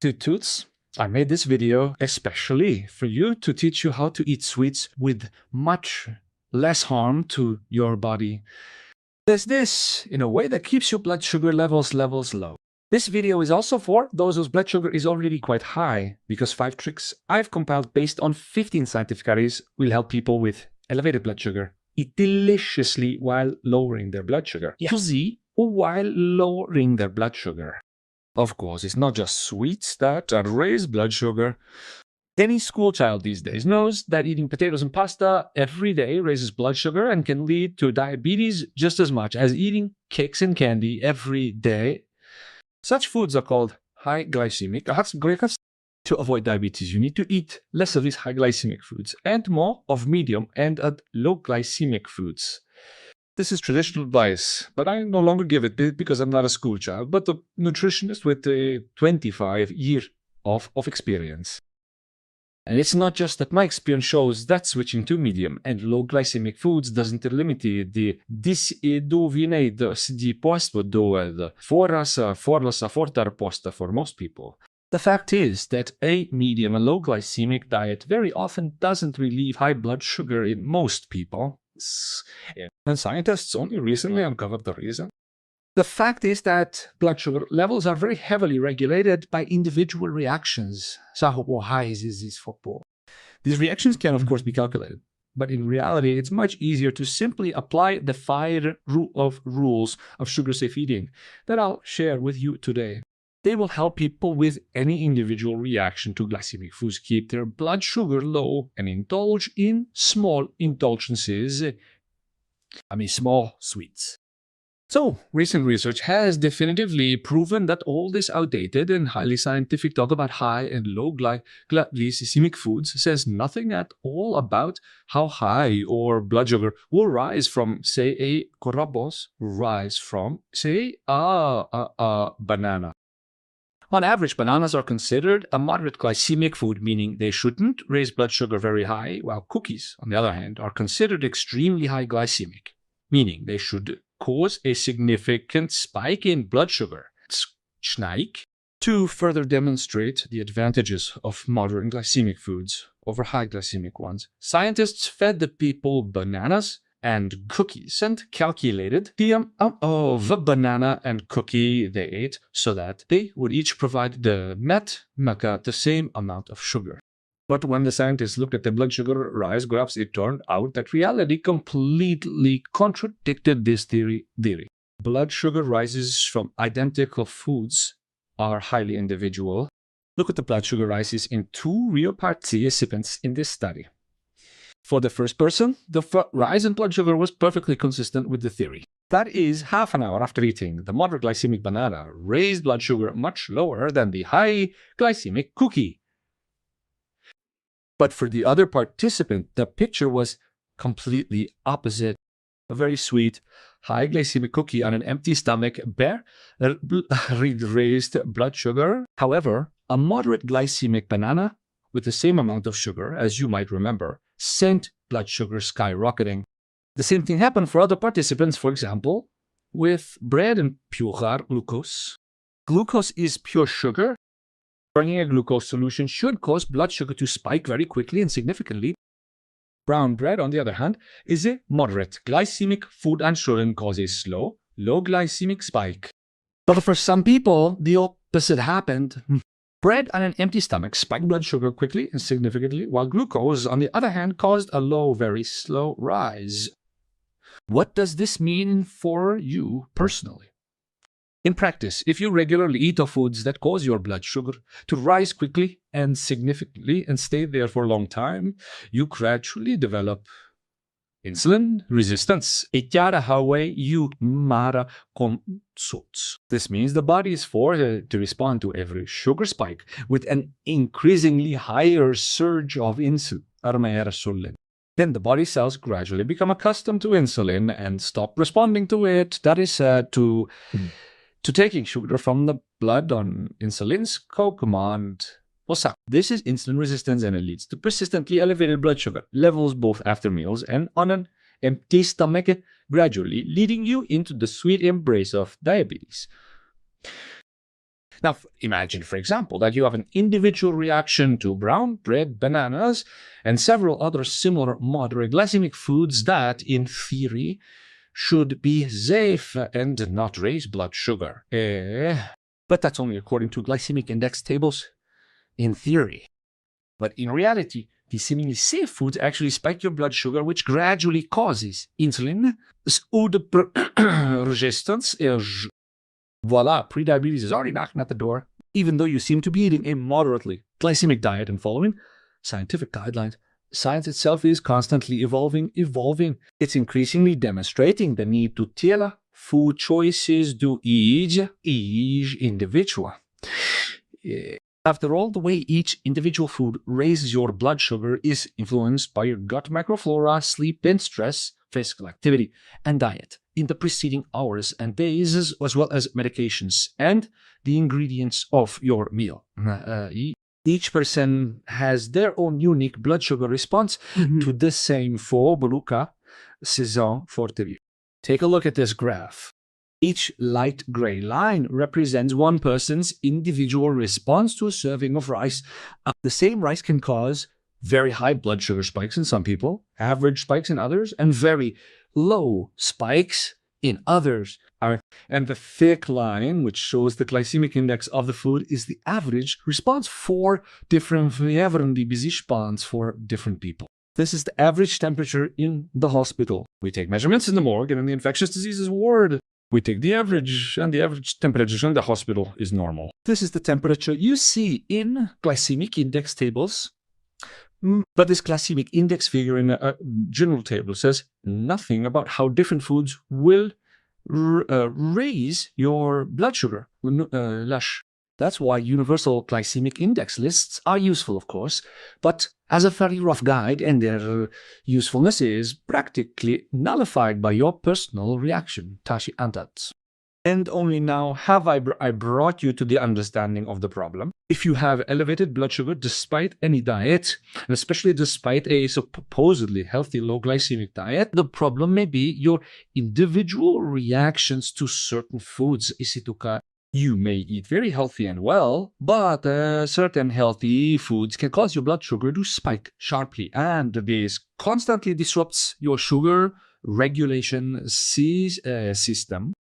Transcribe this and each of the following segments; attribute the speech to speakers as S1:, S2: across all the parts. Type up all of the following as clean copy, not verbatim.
S1: Toots, I made this video especially for you to teach you how to eat sweets with much less harm to your body. There's this in a way that keeps your blood sugar levels low. This video is also for those whose blood sugar is already quite high, because 5 tricks I've compiled based on 15 scientific studies will help people with elevated blood sugar eat deliciously while lowering their blood sugar. Così while lowering their blood sugar. Of course, it's not just sweets that raise blood sugar. Any school child these days knows that eating potatoes and pasta every day raises blood sugar and can lead to diabetes just as much as eating cakes and candy every day. Such foods are called high glycemic. To avoid diabetes, you need to eat less of these high glycemic foods and more of medium and low glycemic foods. This is traditional advice, but I no longer give it because I'm not a school child, but a nutritionist with 25 years of experience. And it's not just that my experience shows that switching to medium and low glycemic foods doesn't eliminate the di posto dove fortar posta for most people. The fact is that a medium and low glycemic diet very often doesn't relieve high blood sugar in most people. And scientists only recently uncovered the reason. The fact is that blood sugar levels are very heavily regulated by individual reactions. These reactions can, of course, be calculated, but in reality, it's much easier to simply apply the 5 rules of sugar-safe eating that I'll share with you today. They will help people with any individual reaction to glycemic foods keep their blood sugar low and indulge in small indulgences. Small sweets. So, recent research has definitively proven that all this outdated and highly scientific talk about high and low glycemic foods says nothing at all about how high your blood sugar will rise from, say, a banana. On average, bananas are considered a moderate glycemic food, meaning they shouldn't raise blood sugar very high, while cookies, on the other hand, are considered extremely high glycemic, meaning they should cause a significant spike in blood sugar. To further demonstrate the advantages of moderate glycemic foods over high glycemic ones, scientists fed the people bananas and cookies and calculated the amount of banana and cookie they ate so that they would each provide the same amount of sugar. But when the scientists looked at the blood sugar rise graphs, it turned out that reality completely contradicted this theory. Blood sugar rises from identical foods are highly individual. Look at the blood sugar rises in 2 real participants in this study. For the first person, the rise in blood sugar was perfectly consistent with the theory. That is, half an hour after eating the moderate glycemic banana raised blood sugar much lower than the high glycemic cookie. But for the other participant, the picture was completely opposite. A very sweet, high glycemic cookie on an empty stomach raised blood sugar. However, a moderate glycemic banana with the same amount of sugar, as you might remember, sent blood sugar skyrocketing. The same thing happened for other participants, for example, with bread and pure glucose. Glucose is pure sugar. Drinking a glucose solution should cause blood sugar to spike very quickly and significantly. Brown bread, on the other hand, is a moderate glycemic food and shouldn't cause a slow, low glycemic spike. But for some people, the opposite happened. Bread on an empty stomach spiked blood sugar quickly and significantly, while glucose, on the other hand, caused a low, very slow rise. What does this mean for you personally? In practice, if you regularly eat foods that cause your blood sugar to rise quickly and significantly and stay there for a long time, you gradually develop insulin resistance. This means the body is forced to respond to every sugar spike with an increasingly higher surge of insulin. Then the body cells gradually become accustomed to insulin and stop responding to it. That is to taking sugar from the blood on insulin's command. This is insulin resistance, and it leads to persistently elevated blood sugar levels both after meals and on an empty stomach, gradually leading you into the sweet embrace of diabetes. Now, imagine, for example, that you have an individual reaction to brown bread, bananas, and several other similar moderate glycemic foods that, in theory, should be safe and not raise blood sugar. But that's only according to glycemic index tables in theory. But in reality, these seemingly safe foods actually spike your blood sugar, which gradually causes insulin resistance. Voila, prediabetes is already knocking at the door. Even though you seem to be eating a moderately glycemic diet and following scientific guidelines, science itself is constantly evolving. It's increasingly demonstrating the need to tailor food choices to each individual. After all, the way each individual food raises your blood sugar is influenced by your gut microflora, sleep and stress, physical activity, and diet in the preceding hours and days, as well as medications and the ingredients of your meal. Each person has their own unique blood sugar response to the same saison forte. Take a look at this graph. Each light gray line represents one person's individual response to a serving of rice. The same rice can cause very high blood sugar spikes in some people, average spikes in others, and very low spikes in others. And the thick line, which shows the glycemic index of the food, is the average response for different people. This is the average temperature in the hospital. We take measurements in the morgue and in the infectious diseases ward. We take the average, and the average temperature in the hospital is normal. This is the temperature you see in glycemic index tables. But this glycemic index figure in a general table says nothing about how different foods will raise your blood sugar. That's why universal glycemic index lists are useful, of course, but as a very rough guide, and their usefulness is practically nullified by your personal reaction. Tashi Antat. And only now have I brought you to the understanding of the problem. If you have elevated blood sugar despite any diet, and especially despite a supposedly healthy low glycemic diet, the problem may be your individual reactions to certain foods. Isituka. You may eat very healthy and well, but certain healthy foods can cause your blood sugar to spike sharply, and this constantly disrupts your sugar regulation system.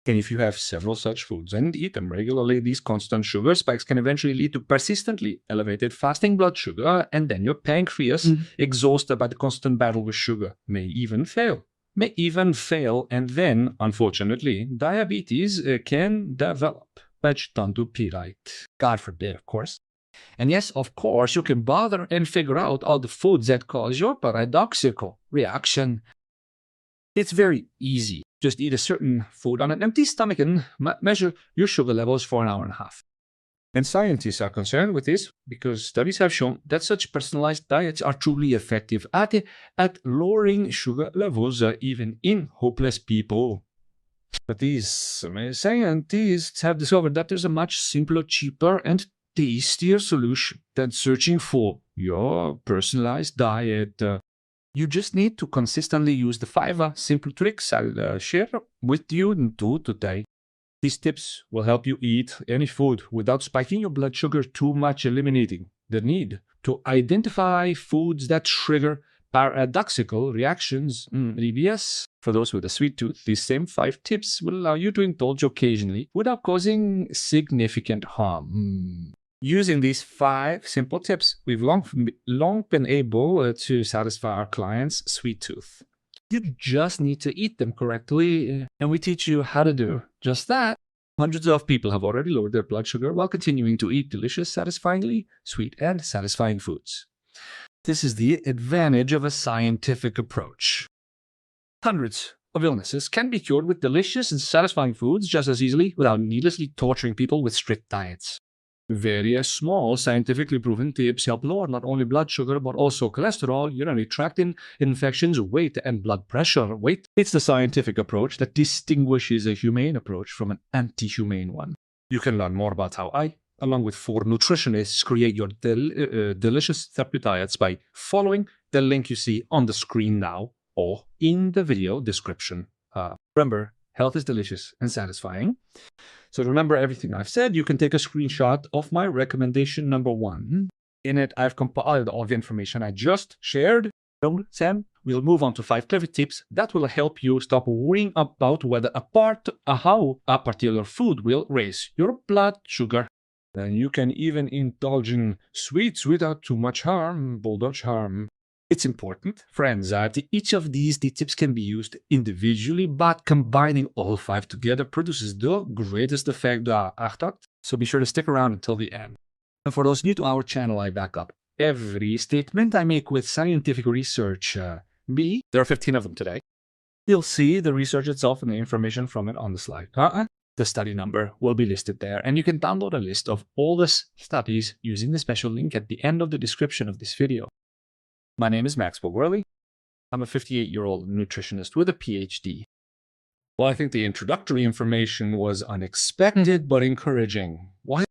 S1: And if you have several such foods and eat them regularly, these constant sugar spikes can eventually lead to persistently elevated fasting blood sugar, and then your pancreas, exhausted by the constant battle with sugar, may even fail, and then, unfortunately, diabetes can develop. God forbid, of course. And yes, of course, you can bother and figure out all the foods that cause your paradoxical reaction. It's very easy. Just eat a certain food on an empty stomach and measure your sugar levels for an hour and a half. And scientists are concerned with this because studies have shown that such personalized diets are truly effective at lowering sugar levels even in hopeless people. But these scientists have discovered that there's a much simpler, cheaper, and tastier solution than searching for your personalized diet. You just need to consistently use the 5 simple tricks I'll share with you today. These tips will help you eat any food without spiking your blood sugar too much, eliminating the need to identify foods that trigger paradoxical reactions. EBS. For those with a sweet tooth, these same 5 tips will allow you to indulge occasionally without causing significant harm. Using these 5 simple tips, we've long been able to satisfy our clients' sweet tooth. You just need to eat them correctly, and we teach you how to do just that. Hundreds of people have already lowered their blood sugar while continuing to eat delicious, satisfyingly sweet and satisfying foods. This is the advantage of a scientific approach. Hundreds of illnesses can be cured with delicious and satisfying foods just as easily without needlessly torturing people with strict diets. Various small, scientifically proven tips help lower not only blood sugar, but also cholesterol, urinary tract infections, weight, and blood pressure. It's the scientific approach that distinguishes a humane approach from an anti-humane one. You can learn more about how I, along with 4 nutritionists, create your delicious therapy diets by following the link you see on the screen now or in the video description. Remember, Health is delicious and satisfying. So to remember everything I've said, you can take a screenshot of my recommendation number 1. In it, I've compiled all the information I just shared. Then we'll move on to 5 clever tips that will help you stop worrying about whether how a particular food will raise your blood sugar. Then you can even indulge in sweets without too much harm, bulldog harm. It's important, friends, that each of these tips can be used individually, but combining all 5 together produces the greatest effect. So be sure to stick around until the end. And for those new to our channel, I back up every statement I make with scientific research. There are 15 of them today. You'll see the research itself and the information from it on the slide. The study number will be listed there, and you can download a list of all the studies using the special link at the end of the description of this video. My name is Max Bogwerley. I'm a 58-year-old nutritionist with a PhD. Well, I think the introductory information was unexpected but encouraging. Why?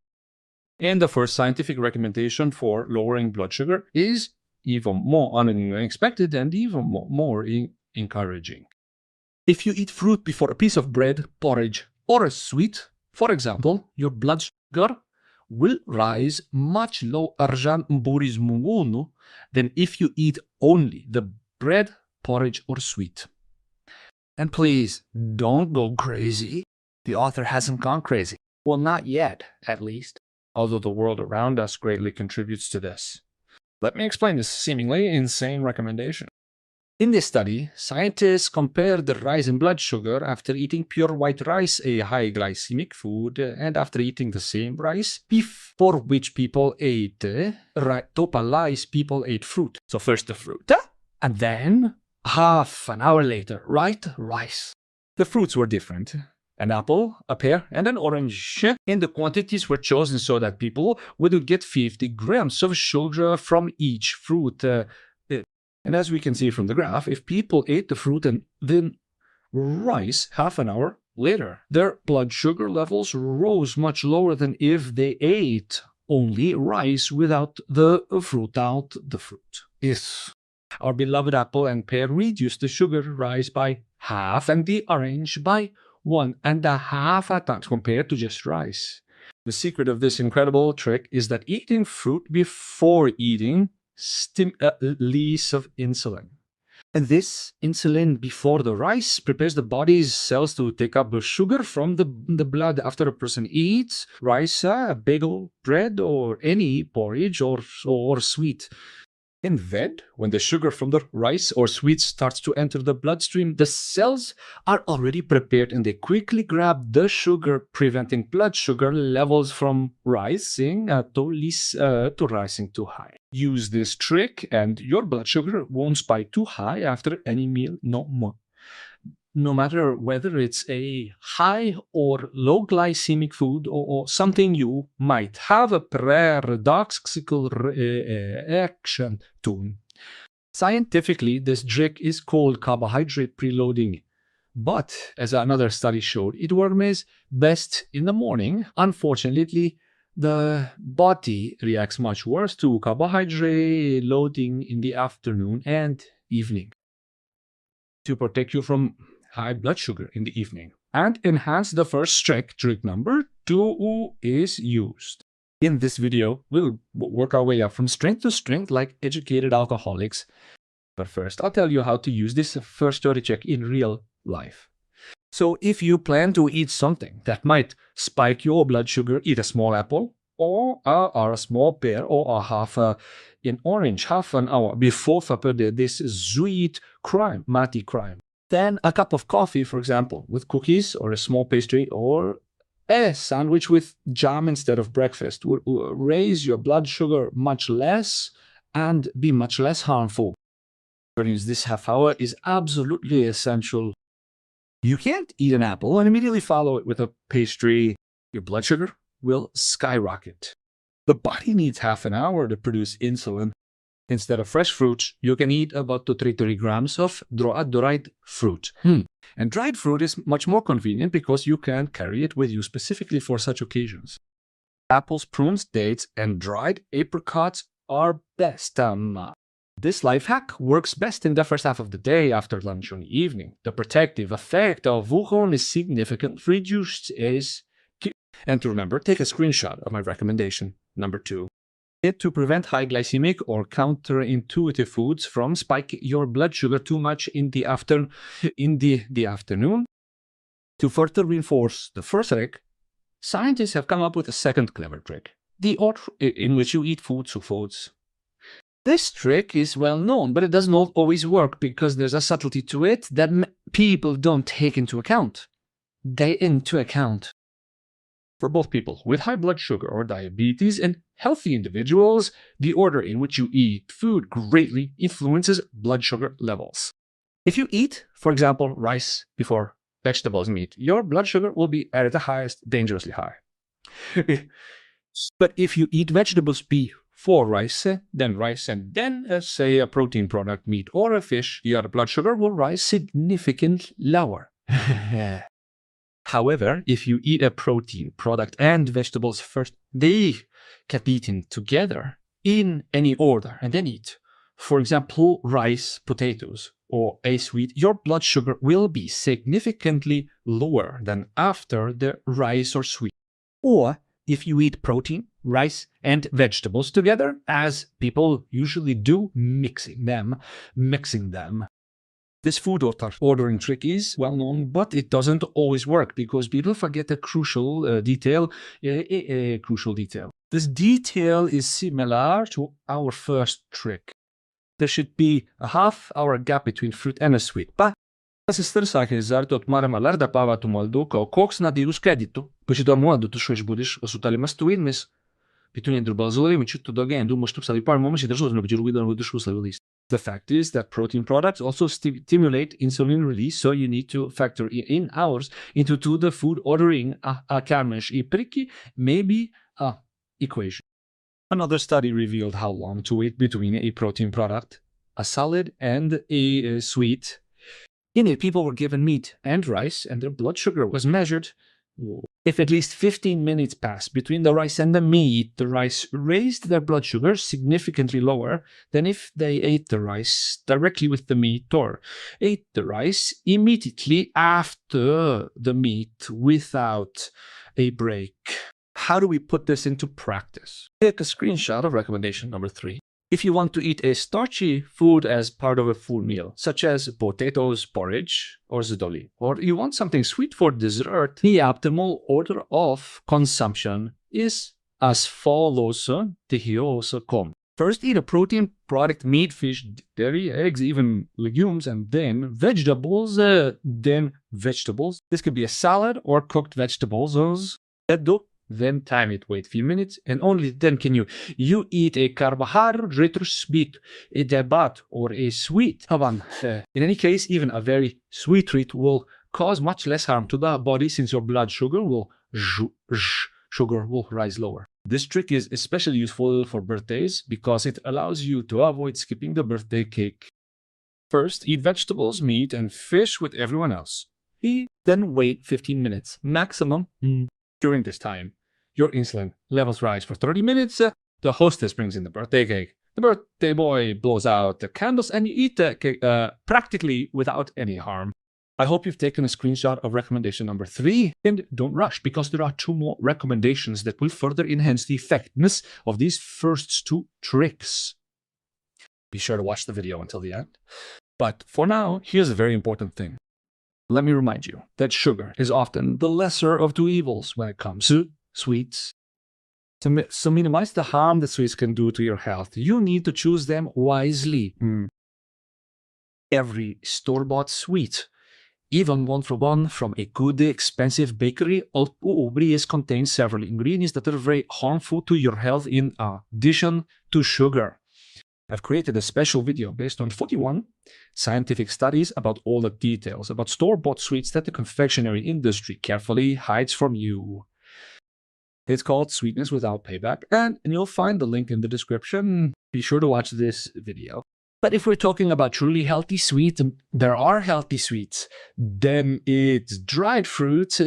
S1: And the first scientific recommendation for lowering blood sugar is even more unexpected and even more encouraging. If you eat fruit before a piece of bread, porridge, or a sweet, for example, your blood sugar will rise much lower than if you eat only the bread, porridge, or sweet. And please, don't go crazy. The author hasn't gone crazy. Well, not yet, at least. Although the world around us greatly contributes to this. Let me explain this seemingly insane recommendation. In this study, scientists compared the rise in blood sugar after eating pure white rice, a high glycemic food, and after eating the same rice, before which people ate people ate fruit. So first the fruit, and then half an hour later, rice. The fruits were different. An apple, a pear, and an orange. And the quantities were chosen so that people would get 50 grams of sugar from each fruit. And as we can see from the graph, if people ate the fruit and then rice half an hour later, their blood sugar levels rose much lower than if they ate only rice without the fruit. Yes. Our beloved apple and pear reduced the sugar rise by half and the orange by 1.5 times compared to just rice. The secret of this incredible trick is that eating fruit before eating release of insulin. And this insulin before the rice prepares the body's cells to take up the sugar from the blood after a person eats rice, bagel, bread, or any porridge or sweet. In veg, when the sugar from the rice or sweet starts to enter the bloodstream, the cells are already prepared and they quickly grab the sugar, preventing blood sugar levels from rising too high. Use this trick and your blood sugar won't spike too high after any meal no more. No matter whether it's a high or low glycemic food or something you might have a paradoxical reaction to. Scientifically, this trick is called carbohydrate preloading. But, as another study showed, it works best in the morning. Unfortunately, the body reacts much worse to carbohydrate loading in the afternoon and evening. To protect you from high blood sugar in the evening and enhance the first trick number 2 is used. In this video, we'll work our way up from strength to strength like educated alcoholics. But first, I'll tell you how to use this first dirty trick in real life. So if you plan to eat something that might spike your blood sugar, eat a small apple or a small pear or an orange half an hour before this sweet crime. Then a cup of coffee, for example, with cookies or a small pastry or a sandwich with jam instead of breakfast will raise your blood sugar much less and be much less harmful. This half hour is absolutely essential. You can't eat an apple and immediately follow it with a pastry. Your blood sugar will skyrocket. The body needs half an hour to produce insulin. Instead of fresh fruits, you can eat about 2 to 3 grams of dried fruit. And dried fruit is much more convenient because you can carry it with you specifically for such occasions. Apples, prunes, dates, and dried apricots are best. This life hack works best in the first half of the day after lunch or in the evening. The protective effect of Wuhan is significantly reduced and to remember, take a screenshot of my recommendation. Number 2. To prevent high glycemic or counterintuitive foods from spiking your blood sugar too much in the afternoon. To further reinforce the first trick, scientists have come up with a second clever trick, the order in which you eat foods. This trick is well known, but it does not always work because there's a subtlety to it that people don't take into account. For both people with high blood sugar or diabetes and healthy individuals, the order in which you eat food greatly influences blood sugar levels. If you eat, for example, rice before vegetables, meat, your blood sugar will be at the highest, dangerously high. But if you eat vegetables before rice, and then say a protein product, meat or a fish, your blood sugar will rise significantly lower. However, if you eat a protein product and vegetables first, they can be eaten together in any order and then eat. For example, rice, potatoes, or a sweet, your blood sugar will be significantly lower than after the rice or sweet. Or if you eat protein, rice, and vegetables together, as people usually do, mixing them. This food ordering trick is well known, but it doesn't always work because people forget a crucial detail. This detail is similar to our first trick. There should be a half-hour gap between fruit and a sweet. Pa se stërsa ke zartë të marrë malar da pava të moldu ka koks na dirus kreditu. Po që do mua do të shosh budish o su tali mas tuin mis between the balzoli mi çut do gen du mo shtup sa di par momë që dërzohet në bëjë rrugë do të shus la list. The fact is that protein products also stimulate insulin release, so you need to factor in hours into the food ordering a karmesh I priki, maybe a equation. Another study revealed how long to wait between a protein product, a salad, and a sweet. In it, people were given meat and rice, and their blood sugar was measured. If at least 15 minutes passed between the rice and the meat, the rice raised their blood sugar significantly lower than if they ate the rice directly with the meat or ate the rice immediately after the meat without a break. How do we put this into practice? Take a screenshot of recommendation number 3. If you want to eat a starchy food as part of a full meal, such as potatoes, porridge, or zdoli, or you want something sweet for dessert, the optimal order of consumption is as follows. First, eat a protein product, meat, fish, dairy, eggs, even legumes, and then vegetables, This could be a salad or cooked vegetables. Then time it, wait a few minutes, and only then can you eat a carbohydrate sweet, a debat, or a sweet. In any case, even a very sweet treat will cause much less harm to the body since your blood sugar will rise lower. This trick is especially useful for birthdays because it allows you to avoid skipping the birthday cake. First, eat vegetables, meat, and fish with everyone else. Then wait 15 minutes maximum. During this time, your insulin levels rise for 30 minutes. The hostess brings in the birthday cake. The birthday boy blows out the candles and you eat the cake practically without any harm. I hope you've taken a screenshot of recommendation number 3 and don't rush because there are 2 more recommendations that will further enhance the effectiveness of these first 2 tricks. Be sure to watch the video until the end. But for now, here's a very important thing. Let me remind you that sugar is often the lesser of 2 evils when it comes to sweets. To minimize the harm that sweets can do to your health, you need to choose them wisely. Every store-bought sweet, even one from a good, expensive bakery, contains several ingredients that are very harmful to your health in addition to sugar. I've created a special video based on 41 scientific studies about all the details about store-bought sweets that the confectionery industry carefully hides from you. It's called Sweetness Without Payback, and you'll find the link in the description. Be sure to watch this video. But if we're talking about truly healthy sweets, there are healthy sweets. Then it's dried fruits.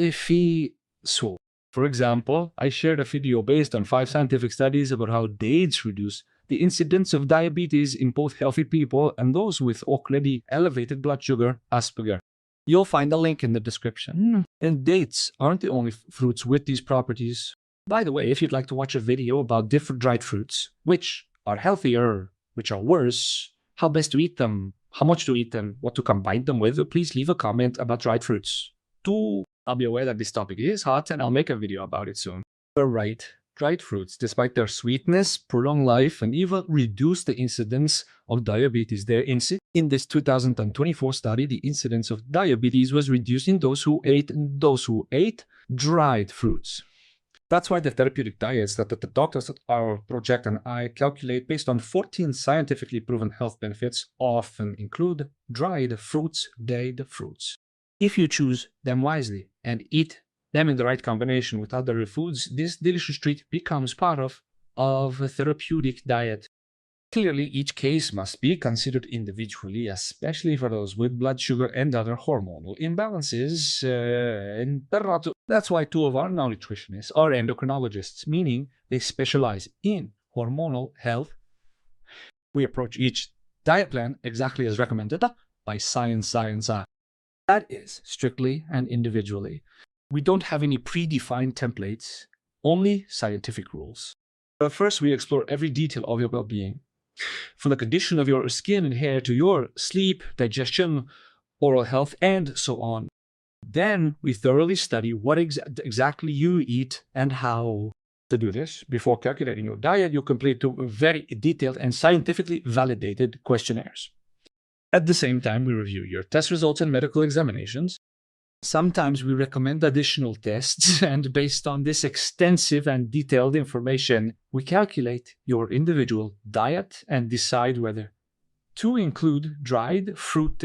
S1: For example, I shared a video based on 5 scientific studies about how dates reduce the incidence of diabetes in both healthy people and those with already elevated blood sugar as bigger. You'll find a link in the description. And dates aren't the only fruits with these properties. By the way, if you'd like to watch a video about different dried fruits, which are healthier, which are worse, how best to eat them, how much to eat them, what to combine them with, please leave a comment about dried fruits. 2. I'll be aware that this topic is hot and I'll make a video about it soon. You're right. Dried fruits, despite their sweetness, prolong life, and even reduce the incidence of diabetes. In this 2024 study, the incidence of diabetes was reduced in those who ate dried fruits. That's why the therapeutic diets that the doctors at our project and I calculate based on 14 scientifically proven health benefits often include dried fruits. If you choose them wisely and eat them in the right combination with other foods, this delicious treat becomes part of a therapeutic diet. Clearly, each case must be considered individually, especially for those with blood sugar and other hormonal imbalances. That's why 2 of our now nutritionists are endocrinologists, meaning they specialize in hormonal health. We approach each diet plan exactly as recommended by science. That is, strictly and individually. We don't have any predefined templates, only scientific rules. But first, we explore every detail of your well-being. From the condition of your skin and hair to your sleep, digestion, oral health, and so on. Then we thoroughly study what exactly you eat and how. To do this, before calculating your diet, you complete 2 very detailed and scientifically validated questionnaires. At the same time, we review your test results and medical examinations. Sometimes we recommend additional tests, and based on this extensive and detailed information, we calculate your individual diet and decide whether to include dried fruit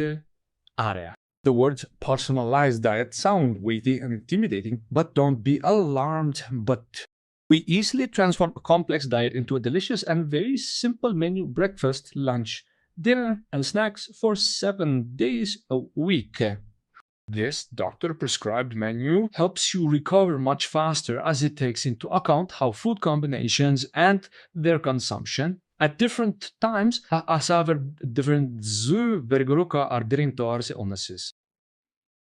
S1: area. The words personalized diet sound weighty and intimidating, but don't be alarmed. But we easily transform a complex diet into a delicious and very simple menu: breakfast, lunch, dinner, and snacks for 7 days a week. This doctor-prescribed menu helps you recover much faster as it takes into account how food combinations and their consumption at different times different illnesses.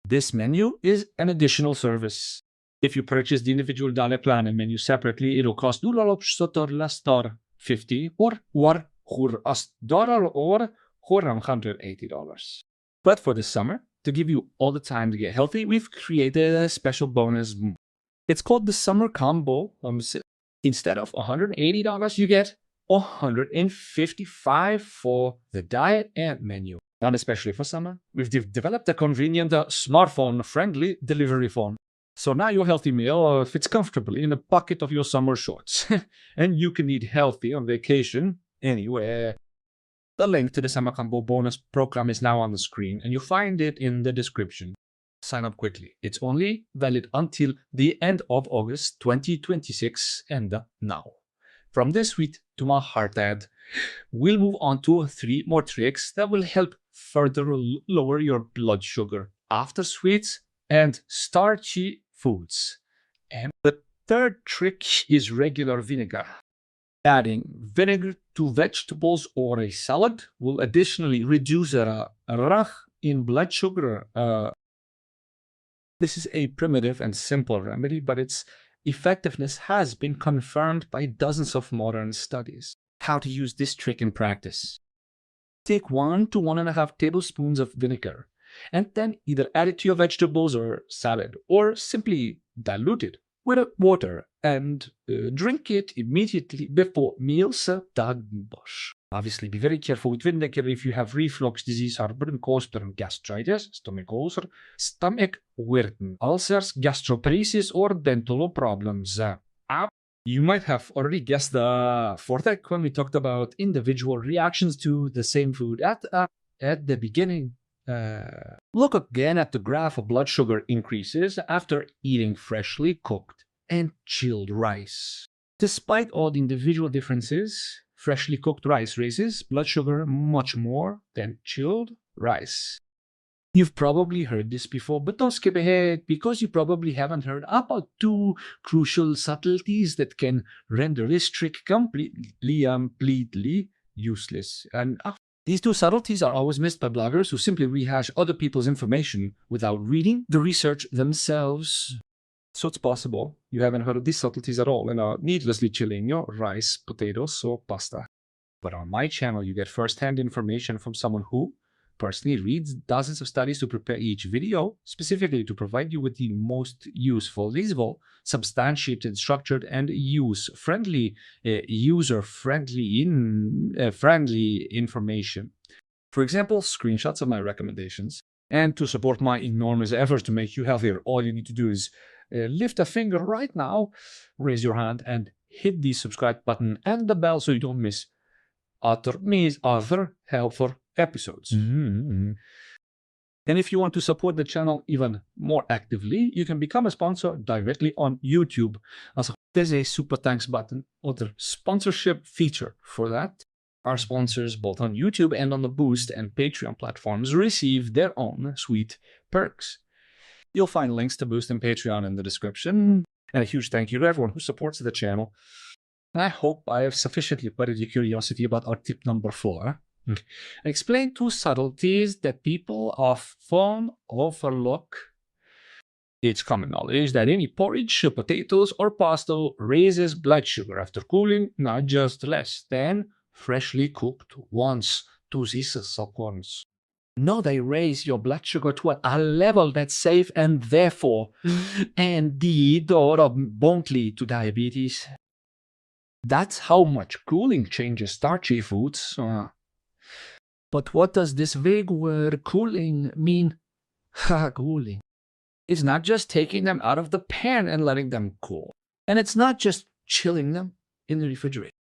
S1: This menu is an additional service. If you purchase the individual diet plan and menu separately, it will cost $50 or $180. But for the summer, to give you all the time to get healthy, we've created a special bonus. It's called the Summer Combo. Instead of $180, you get $155 for the diet and menu. And especially for summer, we've developed a convenient, smartphone-friendly delivery phone. So now your healthy meal fits comfortably in the pocket of your summer shorts. And you can eat healthy on vacation anywhere. The link to the Summer Combo bonus program is now on the screen, and you'll find it in the description. Sign up quickly. It's only valid until the end of August 2026 and now. From this sweet to my heart ad, we'll move on to 3 more tricks that will help further lower your blood sugar after sweets and starchy foods. And the 3rd trick is regular vinegar. Adding vinegar to vegetables or a salad will additionally reduce a rush in blood sugar. This is a primitive and simple remedy, but its effectiveness has been confirmed by dozens of modern studies. How to use this trick in practice. Take 1 to 1.5 tablespoons of vinegar and then either add it to your vegetables or salad, or simply dilute it with water and drink it immediately before meals. Obviously, be very careful with vinegar if you have reflux disease, heartburn, colon, gastritis, stomach ulcer, stomach ulcers, gastroparesis, or dental problems. You might have already guessed the 4th trick when we talked about individual reactions to the same food at the beginning. Look again at the graph of blood sugar increases after eating freshly cooked and chilled rice. Despite all the individual differences, freshly cooked rice raises blood sugar much more than chilled rice. You've probably heard this before, but don't skip ahead because you probably haven't heard about two crucial subtleties that can render this trick completely useless. And these two subtleties are always missed by bloggers who simply rehash other people's information without reading the research themselves. So it's possible you haven't heard of these subtleties at all and are needlessly chilling your rice, potatoes, or pasta. But on my channel, you get first-hand information from someone who personally reads dozens of studies to prepare each video, specifically to provide you with the most useful, visible, substantiated, structured, and user-friendly information. For example, screenshots of my recommendations. And to support my enormous efforts to make you healthier, all you need to do is lift a finger right now, raise your hand, and hit the subscribe button and the bell so you don't miss other helpful episodes. And if you want to support the channel even more actively, you can become a sponsor directly on YouTube. Also, there's a super thanks button or the sponsorship feature for that. Our sponsors, both on YouTube and on the Boost and Patreon platforms, receive their own sweet perks. You'll find links to Boost and Patreon in the description. And a huge thank you to everyone who supports the channel. I hope I have sufficiently whetted your curiosity about our tip number 4. Explain two subtleties that people often overlook. It's common knowledge that any porridge, potatoes, or pasta raises blood sugar after cooling, not just less than freshly cooked ones. No, they raise your blood sugar to a level that's safe and therefore indeed or bluntly to diabetes. That's how much cooling changes starchy foods. But what does this vague word cooling mean? Cooling. It's not just taking them out of the pan and letting them cool. And it's not just chilling them in the refrigerator.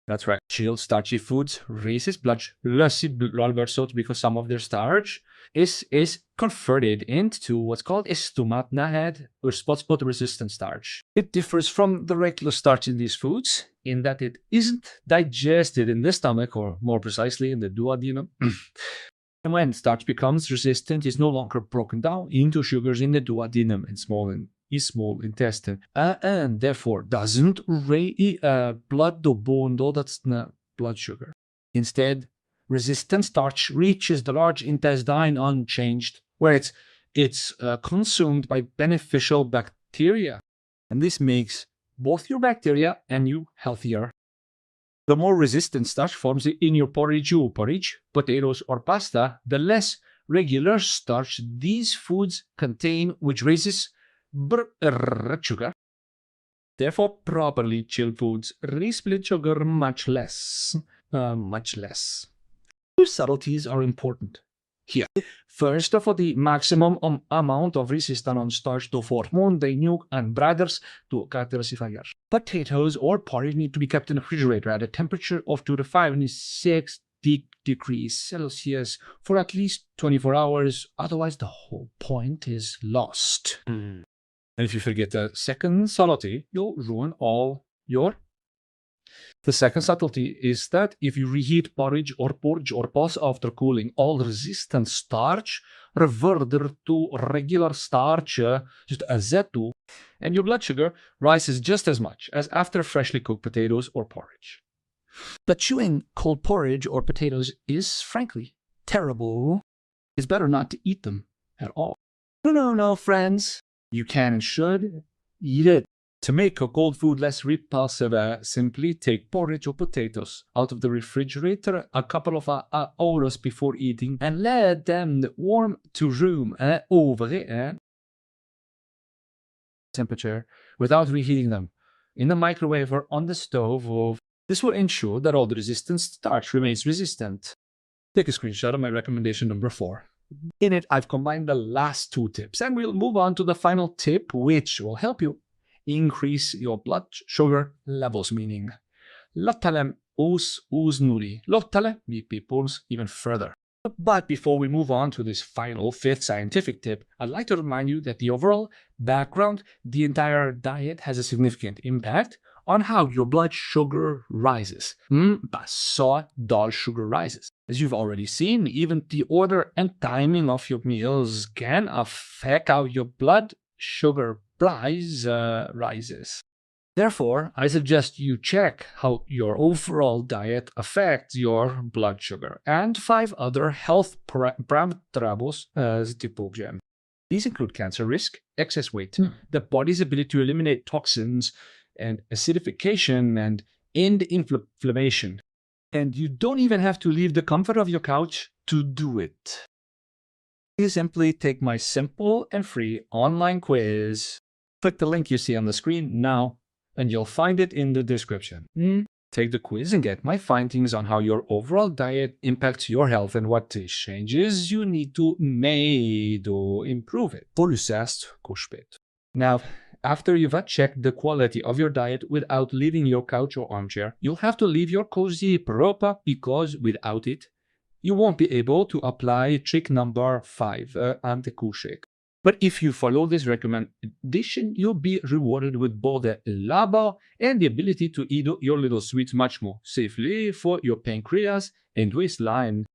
S1: That's right. Chilled starchy foods raises blood cells because some of their starch is converted into what's called stomatnahed or spot resistant starch. It differs from the regular starch in these foods in that it isn't digested in the stomach, or more precisely in the duodenum. And when starch becomes resistant, it's no longer broken down into sugars in the duodenum and small intestine, and therefore doesn't raise blood sugar. Instead, resistant starch reaches the large intestine unchanged, where it's consumed by beneficial bacteria, and this makes both your bacteria and you healthier. The more resistant starch forms in your porridge, potatoes, or pasta, the less regular starch these foods contain, which raises blood sugar. Therefore, properly chilled foods raise blood sugar much less. Two subtleties are important here. First, for the maximum amount of resistance on starch to form the new and brothers to classifier. Potatoes or porridge need to be kept in the refrigerator at a temperature of 2 to 5 and 6 degrees Celsius for at least 24 hours. Otherwise, the whole point is lost. And if you forget the second subtlety, you'll ruin all your... The second subtlety is that if you reheat porridge or pasta after cooling, all resistant starch revert to regular starch, just azetu, and your blood sugar rises just as much as after freshly cooked potatoes or porridge. But chewing cold porridge or potatoes is, frankly, terrible. It's better not to eat them at all. No, friends. You can and should eat it. To make a cold food less repulsive, simply take porridge or potatoes out of the refrigerator a couple of hours before eating and let them warm to room over temperature without reheating them in the microwave or on the stove. This will ensure that all the resistant starch remains resistant. Take a screenshot of my recommendation number 4. In it, I've combined the last 2 tips, and we'll move on to the final tip, which will help you increase your blood sugar levels, meaning lottale nuri. Lottale peoples even further. But before we move on to this final 5th scientific tip, I'd like to remind you that the overall background, the entire diet has a significant impact on how your blood sugar rises. So blood sugar rises. As you've already seen, even the order and timing of your meals can affect how your blood sugar rises. Therefore, I suggest you check how your overall diet affects your blood sugar and 5 other health parameters typogem. These include cancer risk, excess weight, the body's ability to eliminate toxins, and acidification and inflammation. And you don't even have to leave the comfort of your couch to do it. You simply take my simple and free online quiz. Click the link you see on the screen now, and you'll find it in the description. Take the quiz and get my findings on how your overall diet impacts your health and what changes you need to make to improve it. Now, after you've checked the quality of your diet without leaving your couch or armchair, you'll have to leave your cozy propa because without it, you won't be able to apply trick number 5, anti-kushik. But if you follow this recommendation, you'll be rewarded with both the laba and the ability to eat your little sweets much more safely for your pancreas and waistline.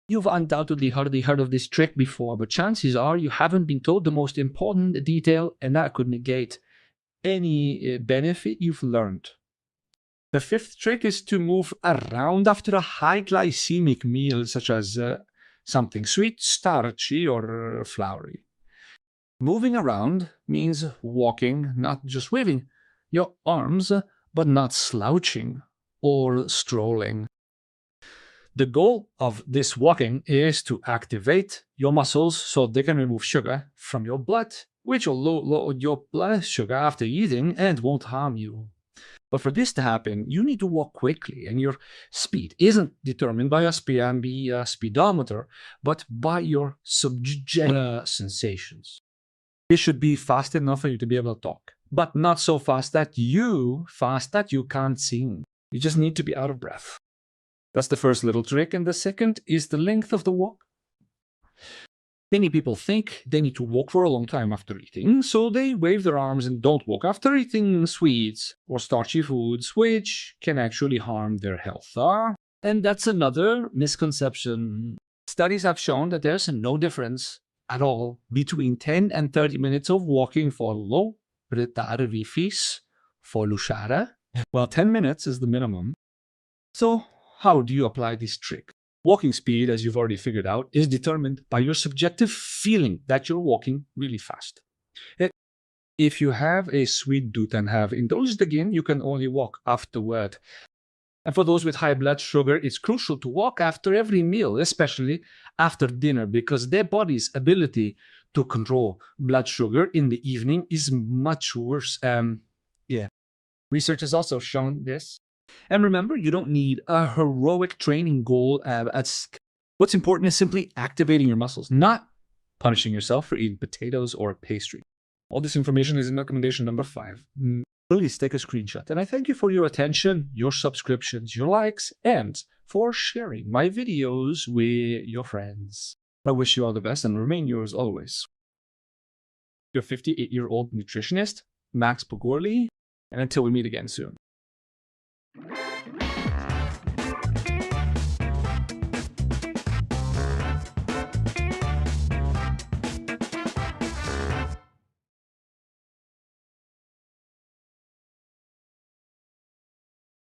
S1: You've undoubtedly heard of this trick before, but chances are you haven't been told the most important detail, and that could negate any benefit you've learned. The 5th trick is to move around after a high glycemic meal, such as something sweet, starchy, or floury. Moving around means walking, not just waving your arms, but not slouching or strolling. The goal of this walking is to activate your muscles so they can remove sugar from your blood, which will lower your blood sugar after eating and won't harm you. But for this to happen, you need to walk quickly, and your speed isn't determined by a speedometer, but by your subjective sensations. It should be fast enough for you to be able to talk, but not so fast that you can't sing. You just need to be out of breath. That's the first little trick, and the second is the length of the walk. Many people think they need to walk for a long time after eating, so they wave their arms and don't walk after eating sweets or starchy foods, which can actually harm their health. And that's another misconception. Studies have shown that there's no difference at all between 10 and 30 minutes of walking for low retarifis for lushara. Well, 10 minutes is the minimum. So how do you apply this trick? Walking speed, as you've already figured out, is determined by your subjective feeling that you're walking really fast. If you have a sweet tooth and have indulged again, you can only walk afterward. And for those with high blood sugar, it's crucial to walk after every meal, especially after dinner, because their body's ability to control blood sugar in the evening is much worse. Research has also shown this. And remember, you don't need a heroic training goal. What's important is simply activating your muscles, not punishing yourself for eating potatoes or pastry. All this information is in recommendation number 5. Please take a screenshot. And I thank you for your attention, your subscriptions, your likes, and for sharing my videos with your friends. I wish you all the best and remain yours always. Your 58-year-old nutritionist, Max Pogorli, and until we meet again soon.